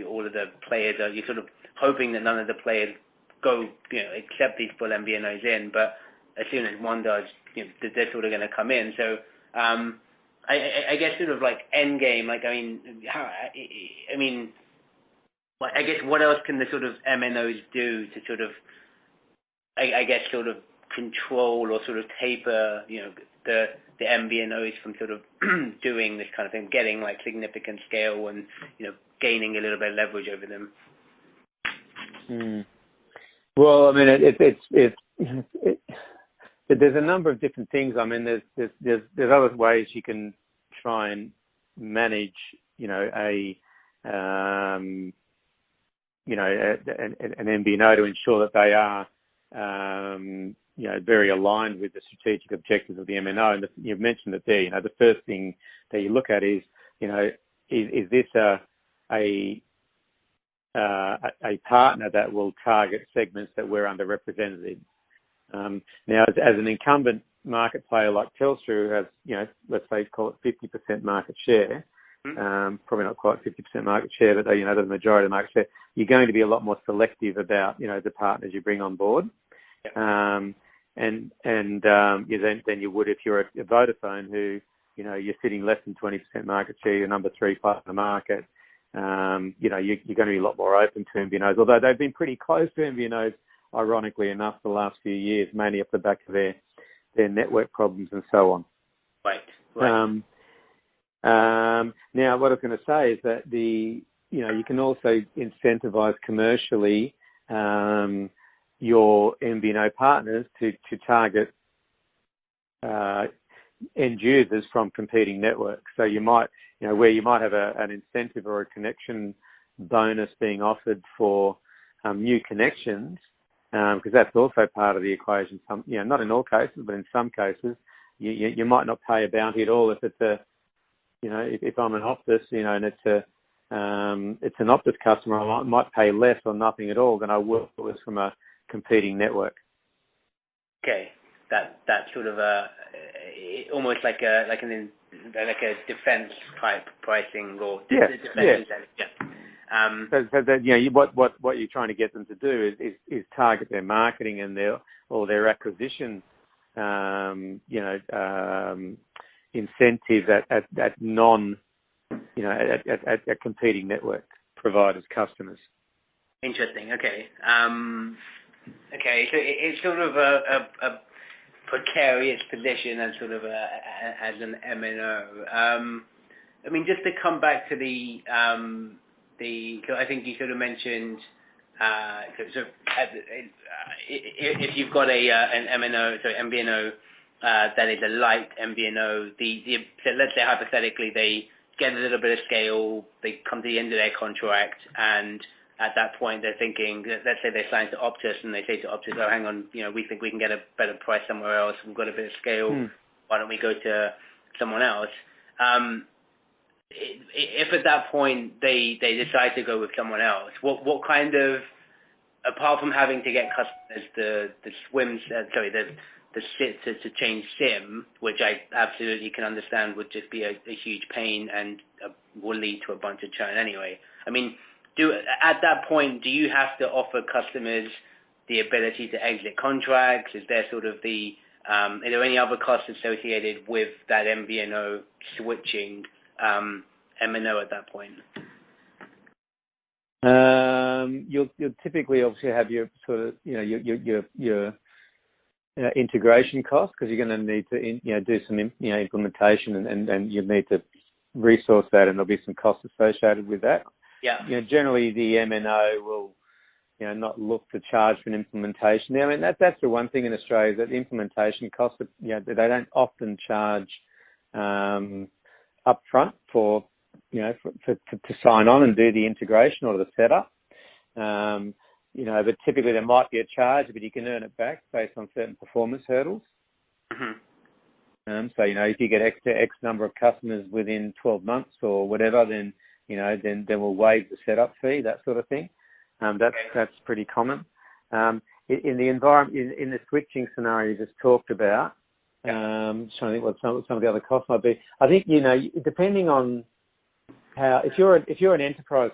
all of the players are, you're sort of hoping that none of the players go, accept these full MVNOs in, but as soon as one does, they're sort of going to come in. So I guess sort of like end game, like, I guess what else can the sort of MNOs do to sort of, I guess, sort of control or sort of taper, the MVNOs from sort of doing this kind of thing, getting like significant scale and, gaining a little bit of leverage over them? Well, I mean, there's a number of different things. I mean, there's other ways you can try and manage, an MVNO to ensure that they are, very aligned with the strategic objectives of the MNO. And you've mentioned it there. The first thing that you look at is, is this a partner that will target segments that we're underrepresented in? Now, as an incumbent market player like Telstra, who has, let's say, call it 50% market share, probably not quite 50% market share, but the majority of the market share, you're going to be a lot more selective about, the partners you bring on board. Than you would if you're a Vodafone, who, you're sitting less than 20% market share, you're number 3 player in the market. You're going to be a lot more open to MVNOs, although they've been pretty close to MVNOs, ironically enough, the last few years, mainly off the back of their network problems and so on. Right. Now, what I was going to say is that you can also incentivize commercially your MVNO partners to target end users from competing networks. So you might, where you might have an incentive or a connection bonus being offered for new connections, because that's also part of the equation. Not in all cases, but in some cases, you might not pay a bounty at all if it's if I'm an Optus, and it's an Optus customer, I might pay less or nothing at all than I would if it was from a competing network. Okay, that's sort of almost like a defense type pricing or defense. So that, what you're trying to get them to do is target their marketing and their acquisition incentives at non at competing network providers, customers. Interesting. Okay. So it's sort of a precarious position as sort of as an MNO. Just to come back to I think you sort of mentioned, if you've got an MVNO that is a light MVNO, so let's say hypothetically they get a little bit of scale, they come to the end of their contract, and at that point they're thinking, let's say they're signed to Optus and they say to Optus, oh, hang on, we think we can get a better price somewhere else, we've got a bit of scale, why don't we go to someone else? If at that point they decide to go with someone else, what kind of, apart from having to get customers to change SIM, which I absolutely can understand would just be a huge pain and will lead to a bunch of churn anyway. At that point, do you have to offer customers the ability to exit contracts? Is there sort of are there any other costs associated with that MVNO switching MNO at that point? You'll typically obviously have your sort of your integration costs, because you're going to need to do some implementation and you need to resource that, and there'll be some costs associated with that. Yeah. Generally the MNO will not look to charge for an implementation. That's the one thing in Australia, that the implementation costs, they don't often charge upfront for to sign on and do the integration or the setup. But typically there might be a charge, but you can earn it back based on certain performance hurdles. So if you get X number of customers within 12 months or whatever, then then we'll waive the setup fee, that sort of thing. That's pretty common. In the environment, in the switching scenario you just talked about, trying to think what some of the other costs might be. I think depending on how, if you're an enterprise